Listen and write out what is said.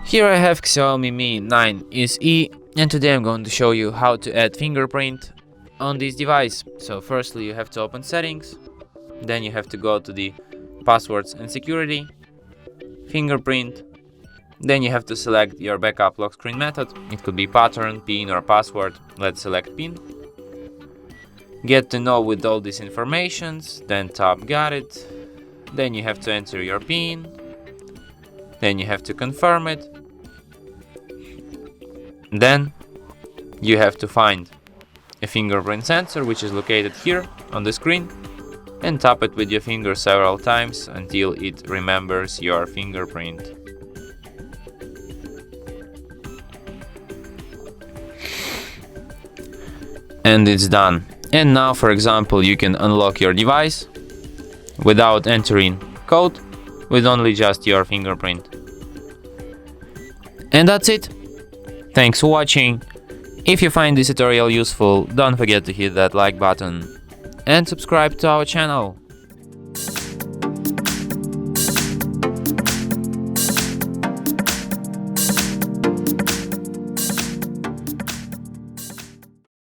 Here I have XIAOMI Mi 9 SE, and today I'm going to show you how to add fingerprint on this device. So firstly you have to open settings, then you have to go to the passwords and security, fingerprint, then you have to select your backup lock screen method. It could be pattern, pin or password. Let's select pin. Get to know with all these informations, then tap got it, then you have to enter your pin, then you have to confirm it. Then you have to find a fingerprint sensor, which is located here on the screen, and tap it with your finger several times until it remembers your fingerprint. And it's done. And now, for example, you can unlock your device without entering code, with only just your fingerprint. And that's it. Thanks for watching. If you find this tutorial useful, don't forget to hit that like button and subscribe to our channel.